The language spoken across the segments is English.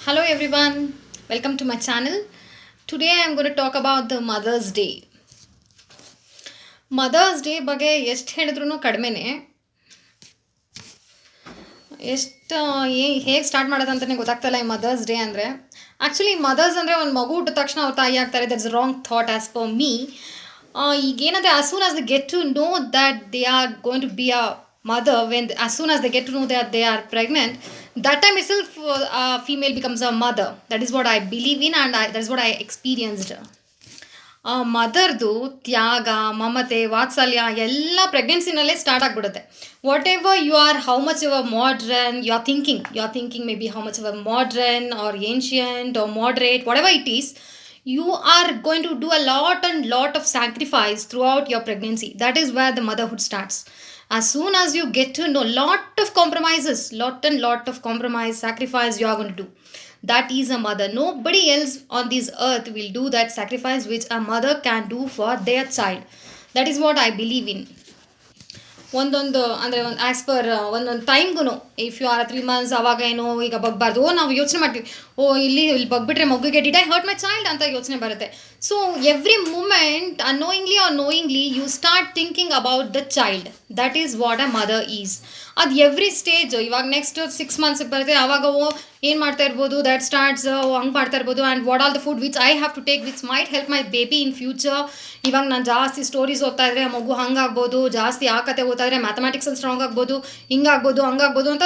Hello everyone, welcome to my channel. Today I am going to talk about the Mother's Day. Mother's Day ಬಗ್ಗೆ ಎಷ್ಟು ಹೇಳಿದ್ರೂ ಕಡಿಮೆನೇ. ಎಷ್ಟು ಹೇಗೆ ಸ್ಟಾರ್ಟ್ ಮಾಡೋದಂತಲೇ ಗೊತ್ತಾಗ್ತಾಯಿಲ್ಲ ಈ ಮದರ್ಸ್ ಡೇ ಅಂದರೆ. ಆ್ಯಕ್ಚುಲಿ ಮದರ್ಸ್ ಅಂದರೆ ಒಂದು ಮಗು ಹುಟ್ಟಿದ ತಕ್ಷಣ ಅವ್ರು ತಾಯಿ ಆಗ್ತಾರೆ. That's wrong thought as per me. ಈಗೇನಂದರೆ as soon as the get to know that they are going to be a mother, when as soon as they get to know that they are pregnant, that time itself female becomes a mother. That is what I believe in, and that is what I experienced. ಮದರ್ದು ತ್ಯಾಗ, ಮಮತೆ, ವಾತ್ಸಲ್ಯ ಎಲ್ಲ ಪ್ರೆಗ್ನೆನ್ಸಿನಲ್ಲೇ start ಆಗಿಬಿಡುತ್ತೆ. Whatever you are, how much your modern you are thinking maybe how much your modern or ancient or moderate, whatever it is, you are going to do a lot of sacrifice throughout your pregnancy. That is where the motherhood starts. As soon as you get to know, lot of compromises, lot of compromise, sacrifice you are going to do. That is a mother. Nobody else on this earth will do that sacrifice which a mother can do for their child. That is what I believe in. ಒಂದೊಂದು ಅಂದರೆ ಒಂದು as per ಒಂದೊಂದು ಟೈಮ್ಗೂ, if you are 3 months ಅವಾಗ ಏನೋ ಈಗ ಬಗ್ಬಾರ್ದು, ನಾವು ಯೋಚನೆ ಮಾಡ್ತೀವಿ, ಇಲ್ಲಿ ಬಗ್ಬಿಟ್ರೆ ಮಗುಗೆ did I hurt my child ಅಂತ ಯೋಚನೆ ಬರುತ್ತೆ. So every moment annoyingly or knowingly you start thinking about the child. That is what a mother is. ಅದು ಎವ್ರಿ ಸ್ಟೇಜ್. ಇವಾಗ ನೆಕ್ಸ್ಟ್ 6 months ಬರುತ್ತೆ, ಆವಾಗ ಏನು ಮಾಡ್ತಾ ಇರ್ಬೋದು, ದಟ್ ಸ್ಟಾರ್ಟ್ಸ್ ಹಂಗೆ ಮಾಡ್ತಾ ಇರ್ಬೋದು. And what all the food which I have to take which might help my baby in future. ಇವಾಗ ನಾನು ಜಾಸ್ತಿ ಸ್ಟೋರೀಸ್ ಓದ್ತಾ ಇದ್ರೆ ಮಗು ಹಂಗಾಗ್ಬೋದು, ಜಾಸ್ತಿ ಆ ಕತೆ ಓದ್ತಾ ಇದ್ರೆ ಮ್ಯಾಥಮೆಟಿಕ್ಸಲ್ಲಿ ಸ್ಟ್ರಾಂಗ್ ಆಗ್ಬೋದು, ಹಿಂಗಾಗ್ಬೋದು ಹಂಗಾಗ್ಬೋದು ಅಂತ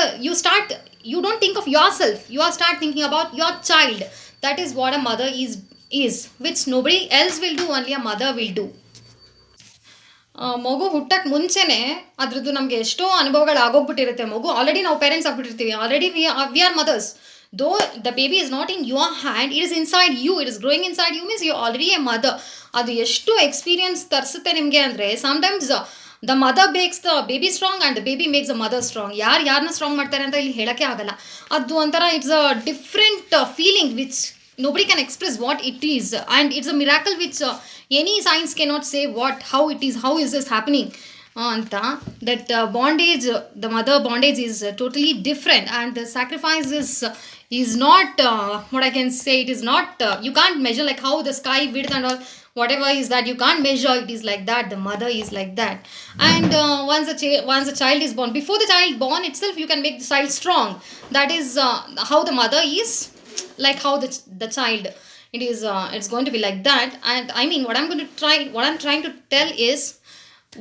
you don't think of yourself, you are start thinking about your child. That is what a mother is which nobody else will do, only a mother will do. ಮಗು ಹುಟ್ಟಕ್ಕೆ ಮುಂಚೆನೇ ಅದ್ರದ್ದು ನಮಗೆ ಎಷ್ಟೋ ಅನುಭವಗಳು ಆಗೋಗ್ಬಿಟ್ಟಿರುತ್ತೆ. ಮಗು ಆಲ್ರೆಡಿ ನಾವು ಪೇರೆಂಟ್ಸ್ ಆಗ್ಬಿಟ್ಟಿರ್ತೀವಿ, already we are mothers. Though the baby is not in your hand, it is inside you, it is growing inside you, means you already a mother. ಅದು ಎಷ್ಟು ಎಕ್ಸ್ಪೀರಿಯನ್ಸ್ ತರಿಸುತ್ತೆ ನಿಮಗೆ ಅಂದರೆ, sometimes the mother makes the baby strong and the baby makes the mother strong. ಯಾರನ್ನ strong ಮಾಡ್ತಾರೆ ಅಂತ ಇಲ್ಲಿ ಹೇಳೋಕ್ಕೆ ಆಗಲ್ಲ. ಅದು ಒಂಥರ it's a different feeling which nobody can express what it is, and it's a miracle which any science cannot say how is this happening anta. That bondage, the mother bondage is totally different, and the sacrifice is not what I can say, it is not you can't measure, like how the sky width and all, whatever is that, you can't measure. It is like that, the mother is like that. And once a child is born, before the child born itself, you can make the child strong. That is how the mother is, like how the child, it is it's going to be like that. And I mean, what I'm trying to tell is,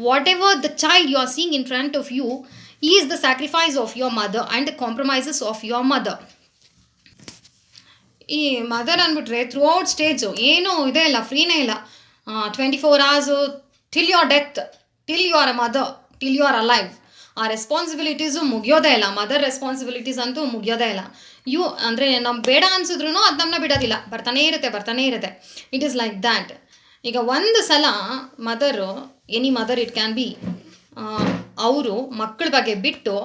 whatever the child you are seeing in front of you is the sacrifice of your mother and the compromises of your mother. ಈ mother ಅಂದ್ಬಿಟ್ರೆ throughout stage ಏನೂ ಇದೇ ಇಲ್ಲ, ಫ್ರೀನೇ ಇಲ್ಲ. 24 hours till your death, till you are a mother, till you are alive. ಆ responsibilities ಮುಗಿಯೋದೇ ಇಲ್ಲ. ಮದರ್ ರೆಸ್ಪಾನ್ಸಿಬಿಲಿಟೀಸ್ ಅಂತೂ ಮುಗಿಯೋದೇ ಇಲ್ಲ. ಅಂದರೆ ನಮ್ಗೆ ಬೇಡ ಅನ್ಸಿದ್ರು ಅದು ನಮ್ಮನ್ನ ಬಿಡೋದಿಲ್ಲ, ಬರ್ತಾನೇ ಇರುತ್ತೆ. It is like that. ಈಗ ಒಂದು ಸಲ mother, any mother it can be, ಅವರು ಮಕ್ಕಳ ಬಗ್ಗೆ ಬಿಟ್ಟು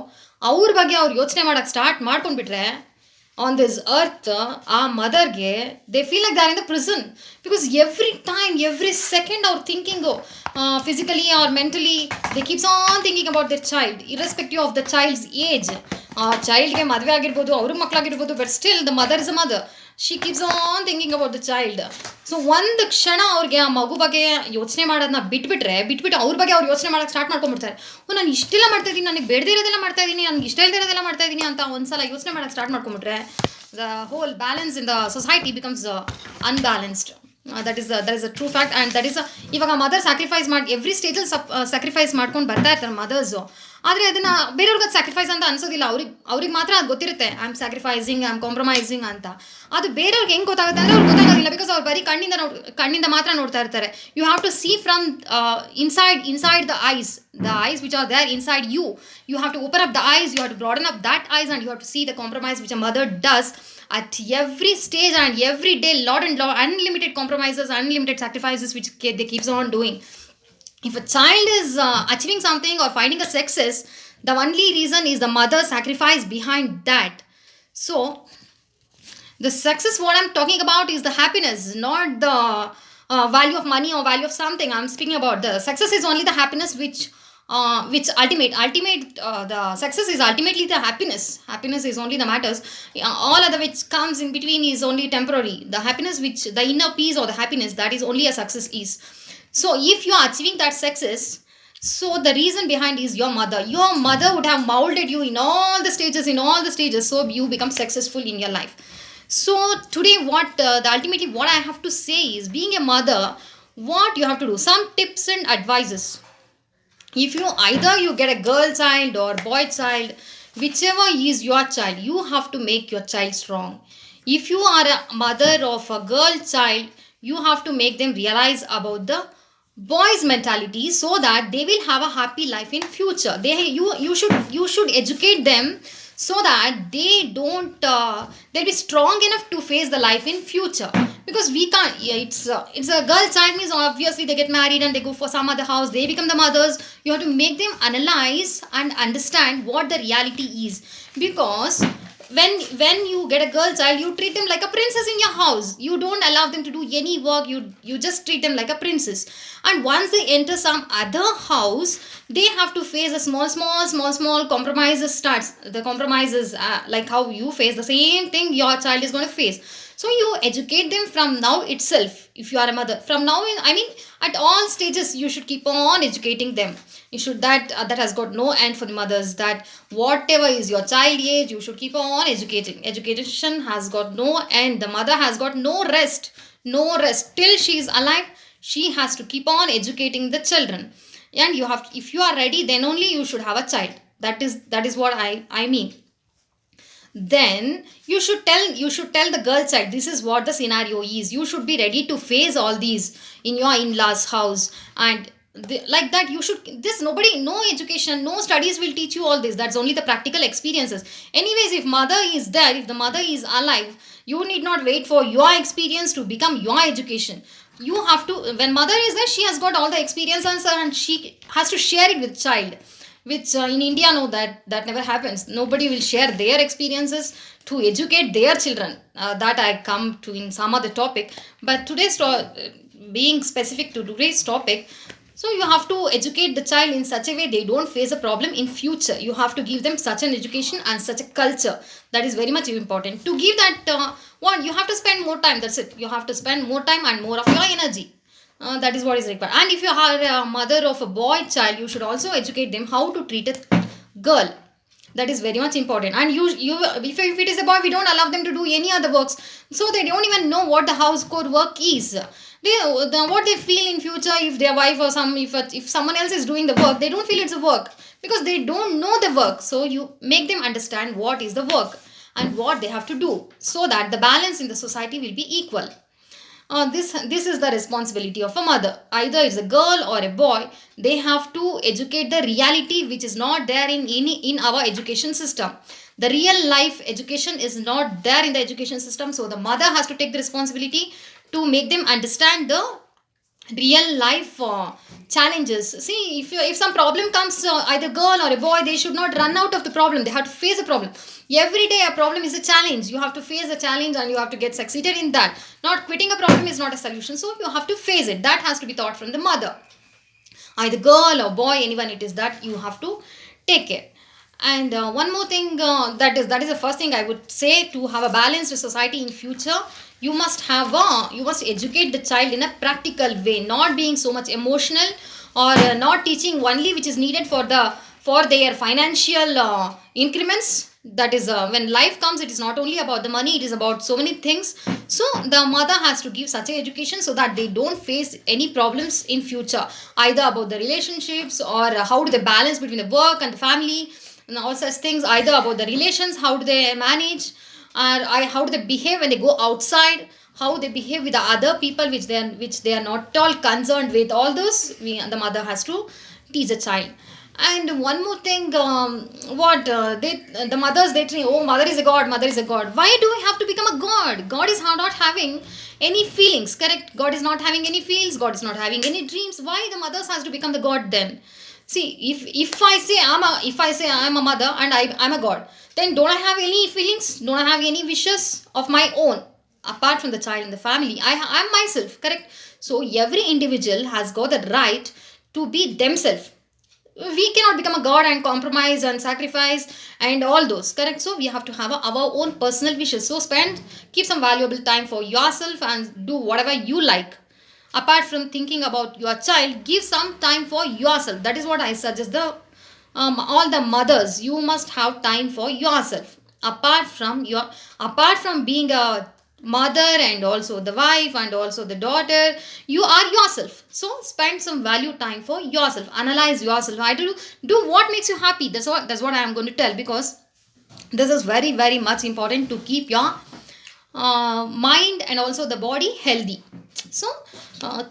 ಅವ್ರ ಬಗ್ಗೆ ಅವ್ರು ಯೋಚನೆ ಮಾಡೋಕ್ಕೆ ಸ್ಟಾರ್ಟ್ ಮಾಡ್ಕೊಂಡ್ಬಿಟ್ರೆ ಆನ್ ದಿಸ್ ಅರ್ತ್, ಆ ಮದರ್ಗೆ they feel like they are in the prison. Because every time, every second ಅವ್ರ thinking, physically or mentally, they keeps on thinking about the child, irrespective of the child's age. ಆ ಚೈಲ್ಡ್ಗೆ ಮದುವೆ ಆಗಿರ್ಬೋದು, ಅವ್ರಿಗೆ ಮಕ್ಕಳಾಗಿರ್ಬೋದು, but still the mother is a mother. She keeps on thinking about the child. So ಒಂದು ಕ್ಷಣ ಅವ್ರಿಗೆ ಆ ಮಗು ಬಗ್ಗೆ ಯೋಚನೆ ಮಾಡೋದನ್ನ ಬಿಟ್ಬಿಟ್ಟು ಅವ್ರ ಬಗ್ಗೆ ಅವ್ರು ಯೋಚನೆ ಮಾಡೋಕ್ಕೆ ಸ್ಟಾರ್ಟ್ ಮಾಡ್ಕೊಂಡ್ಬಿಡ್ತಾರೆ. ನಾನು ಇಷ್ಟೆಲ್ಲ ಮಾಡ್ತಾಯಿದ್ದೀನಿ, ನನಗೆ ಬೇಡದೇ ಇರೋದೆಲ್ಲ ಮಾಡ್ತಾಯಿದ್ದೀನಿ, ನನಗೆ ಇಷ್ಟ ಇಲ್ಲದೆ ಇರೋದೆಲ್ಲ ಮಾಡ್ತಾಯಿದ್ದೀನಿ ಅಂತ ಒಂದ್ಸಲ ಯೋಚನೆ ಮಾಡೋಕ್ಕೆ ಸ್ಟಾರ್ಟ್ ಮಾಡ್ಕೊಂಡ್ಬಿಟ್ರೆ, the whole balance in the society becomes unbalanced. That is a true fact. And that is ಇವಾಗ ಮದರ್ ಸ್ಯಾಕ್ರಿಫೈಸ್ ಮಾಡಿ ಎವ್ರಿ ಸ್ಟೇಜಲ್ಲಿ ಸ್ಯಾಕ್ರಿಫೈಸ್ ಮಾಡ್ಕೊಂಡು ಬರ್ತಾ ಇರ್ತಾರೆ ಮದರ್ಸು. ಆದರೆ ಅದನ್ನು ಬೇರೆಯವ್ರಿಗೆ ಅದು ಸ್ಯಾಕ್ರಿಫೈಸ್ ಅಂತ ಅನ್ಸೋದಿಲ್ಲ. ಅವ್ರಿಗೆ ಮಾತ್ರ ಅದು ಗೊತ್ತಿರುತ್ತೆ, I am sacrificing, I am compromising ಅಂತ. ಅದು ಬೇರೆಯವ್ರಿಗೆ ಹೆಂಗೆ ಗೊತ್ತಾಗುತ್ತೆ ಅಂದರೆ ಅವ್ರಿಗೆ ಗೊತ್ತಾಗೋದಿಲ್ಲ. ಬಿಕಾಸ್ ಅವ್ರು ಬರೀ ಕಣ್ಣಿಂದ ಮಾತ್ರ ನೋಡ್ತಾ ಇರ್ತಾರೆ. You have to see from inside the eyes which are there inside you. You have to open up the eyes, you have to broaden up that eyes, and you have to see the compromise which a mother does at every stage and every day. Lot unlimited compromises, unlimited sacrifices which they keeps on doing. If a child is achieving something or finding a success, the only reason is the mother sacrifice behind that. So the success what I'm talking about is the happiness, not the value of money or value of something. I'm speaking about the success is only the happiness which which the success is ultimately the happiness is only the matters. All other which comes in between is only temporary. The happiness, which the inner peace or the happiness, that is only a success is. So if you are achieving that success, so the reason behind is your mother would have molded you in all the stages, so you become successful in your life. So today, what the ultimately what I have to say is, being a mother, what you have to do, some tips and advices. If you either you get a girl child or boy child, whichever is your child, you have to make your child strong. If you are a mother of a girl child, you have to make them realize about the boys mentality, so that they will have a happy life in future. You should educate them, so that they don't they'll be strong enough to face the life in future. Because we can't, yeah, it's a girl child means obviously they get married and they go for some other house, they become the mothers. You have to make them analyze and understand what the reality is. Because when you get a girl child, you treat them like a princess in your house. You don't allow them to do any work. You just treat them like a princess. And once they enter some other house, they have to face a small compromises starts. The compromises, like how you face the same thing, your child is going to face. So you educate them from now itself. If you are a mother, from now in, I mean, at all stages, you should keep on educating them. You should, that has got no end for the mothers, that whatever is your child age, you should keep on educating. Education has got no end. The mother has got no rest till she is alive. She has to keep on educating the children. And you have, if you are ready, then only you should have a child. That is what I mean. Then you should tell the girl child, this is what the scenario is. You should be ready to face all these in your in-laws house. And like that, you should, this, nobody, no education, no studies will teach you all this. That's only the practical experiences. Anyways, if mother is there, if the mother is alive, you need not wait for your experience to become your education. You have to, when mother is there, she has got all the experiences and she has to share it with child. Which in India, no, that never happens. Nobody will share their experiences to educate their children. That I come to in some other topic. But being specific to today's topic, so you have to educate the child in such a way they don't face a problem in future. You have to give them such an education and such a culture. That is very much important. To give that, one, you have to spend more time. That's it. You have to spend more time and more of your energy. That is what is required. And if you are a mother of a boy child, you should also educate them how to treat a girl. That is very much important. And if it is a boy, we don't allow them to do any other works, so they don't even know what the house code work is. What they feel in future, if their wife or if someone else is doing the work, they don't feel it's a work, because they don't know the work. So you make them understand what is the work and what they have to do, so that the balance in the society will be equal. This is the responsibility of a mother. Either it's a girl or a boy, they have to educate the reality which is not there in our education system. The real life education is not there in the education system, so the mother has to take the responsibility to make them understand the real life challenges. See, if some problem comes, either girl or a boy, they should not run out of the problem. They have to face a problem. Every day a problem is a challenge. You have to face a challenge and you have to get succeeded in that. Not quitting a problem is not a solution, so you have to face it. That has to be taught from the mother. Either girl or boy, anyone it is, that you have to take care. And one more thing, that is the first thing I would say. To have a balanced society in future, you must educate the child in a practical way, not being so much emotional, or not teaching only which is needed for their financial increments. That is, when life comes, it is not only about the money, it is about so many things. So the mother has to give such a education, so that they don't face any problems in future, either about the relationships, or how do they balance between the work and the family, and all such things. Either about the relations, how do they manage, or how do they behave when they go outside, how they behave with the other people which they are not at all concerned with. All those, the mother has to teach a child. And one more thing, what the mothers, they think, oh, mother is a god, mother is a god. Why do we have to become a god? God is not having any feelings, correct? God is not having any feelings. God is not having any dreams. Why the mothers has to become the god then? See, if I say I'm a mother and I'm a god, then don't I have any feelings? Don't I have any wishes of my own apart from the child and the family? I'm myself, correct? So every individual has got the right to be themselves. We cannot become a god and compromise and sacrifice and all those, correct? So we have to have our own personal wishes. So spend, keep some valuable time for yourself and do whatever you like. Apart from thinking about your child, give some time for yourself. That is what I suggest. The all the mothers, you must have time for yourself. Apart from being a mother and also the wife and also the daughter, you are yourself. So spend some value time for yourself. Analyze yourself. I do what makes you happy. That's what I am going to tell, because this is very very much important to keep your mind and also the body healthy. So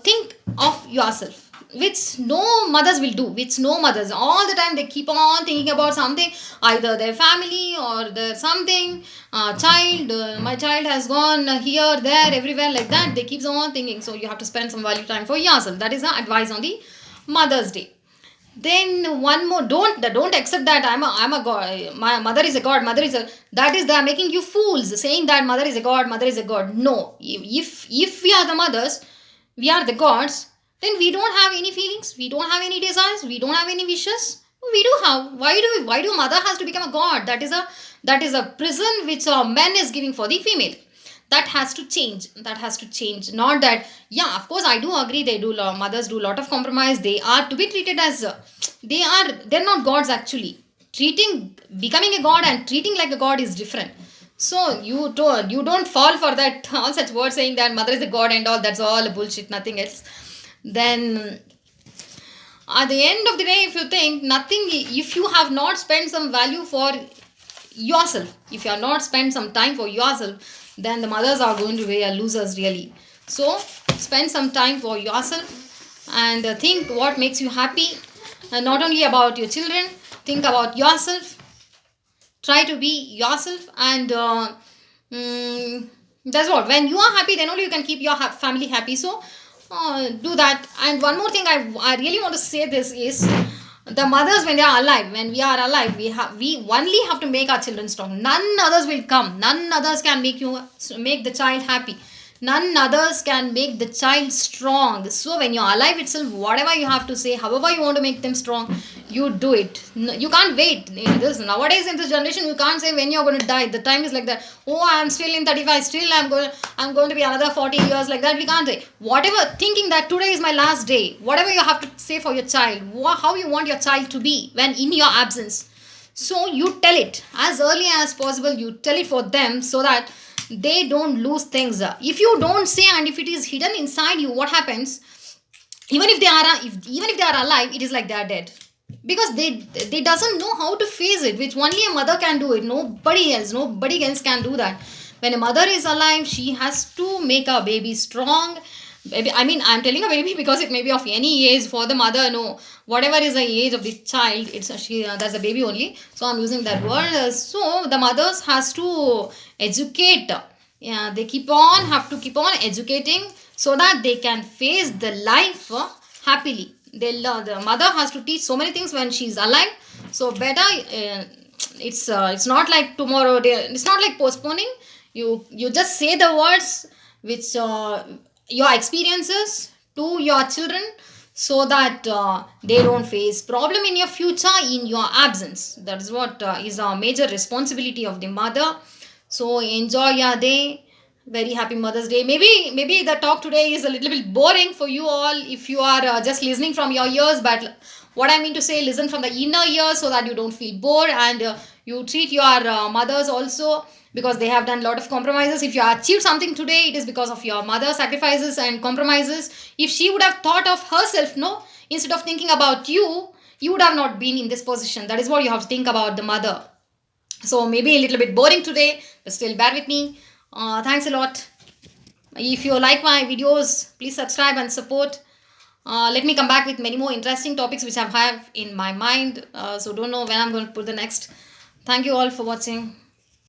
think of yourself, which no mothers will do, which no mothers all the time they keep on thinking about something, either their family or their something, child, my child has gone here there everywhere, like that they keeps on thinking. So you have to spend some value time for yourself. That is the advice on the Mother's Day. Then one more, don't accept that I'm a god, my mother is a god, mother is a, that is they are making you fools, saying that mother is a god, mother is a god. No, if we are the mothers, we are the gods, then we don't have any feelings, we don't have any desires, we don't have any wishes. We do have. Why do mother has to become a god? That is a prison which a man is giving for the female. That has to change. That has to change. Not that, yeah, of course I do agree, they do mothers do a lot of compromise. They are to be treated as they're not gods actually. Treating, becoming a god and treating like a god is different. So you don't fall for that all such words saying that mother is a god and all. That's all bullshit, nothing else. Then at the end of the day, if you think nothing, if you have not spent some value for yourself, if you have not spent some time for yourself, then the mothers are going to be a losers really. So spend some time for yourself and think what makes you happy, and not only about your children, think about yourself. Try to be yourself, and that's what, when you are happy, then only you can keep your family happy. So do that. And one more thing, I really want to say this is, the mothers, when they are alive, when we are alive, we only have to make our children strong. None others will come, none others can make the child happy, none others can make the child strong. So when you're alive itself, whatever you have to say, however you want to make them strong, you do it. You can't wait. This nowadays, in this generation, you can't say when you're going to die. The time is like that. Oh, I'm still in 35, still I'm going to be another 40 years, like that we can't say. Whatever, thinking that today is my last day, whatever you have to say for your child, how you want your child to be when in your absence, so you tell it as early as possible. You tell it for them, so that they don't lose things. If you don't say, and if it is hidden inside you, what happens, even if they are alive, it is like they are dead, because they doesn't know how to face it, which only a mother can do it. Nobody else can do that. When a mother is alive, she has to make a baby strong. Baby, I mean, I'm telling a baby because it may be of any age. For the mother, no, whatever is the age of the child, it's that's a baby only, so I'm using that word. So the mothers has to educate. Yeah, they have to keep on educating, so that they can face the life happily. The mother has to teach so many things when she's alive. So better, it's not like tomorrow day, it's not like postponing. You just say the words which your experiences to your children, so that they don't face problem in your future in your absence. That is what is a major responsibility of the mother. So enjoy your day. Very happy Mother's Day. Maybe the talk today is a little bit boring for you all if you are just listening from your ears, but what I mean to say, listen from the inner ears, so that you don't feel bored, and you treat your mothers also, because they have done a lot of compromises. If you achieved something today, it is because of your mother sacrifices and compromises. If she would have thought of herself, no, instead of thinking about you, you would have not been in this position. That is what you have to think about the mother. So maybe a little bit boring today, but still bear with me. Thanks a lot. If you like my videos, please subscribe and support. Let me come back with many more interesting topics which I have in my mind. So don't know when I'm going to put the next. Thank you all for watching.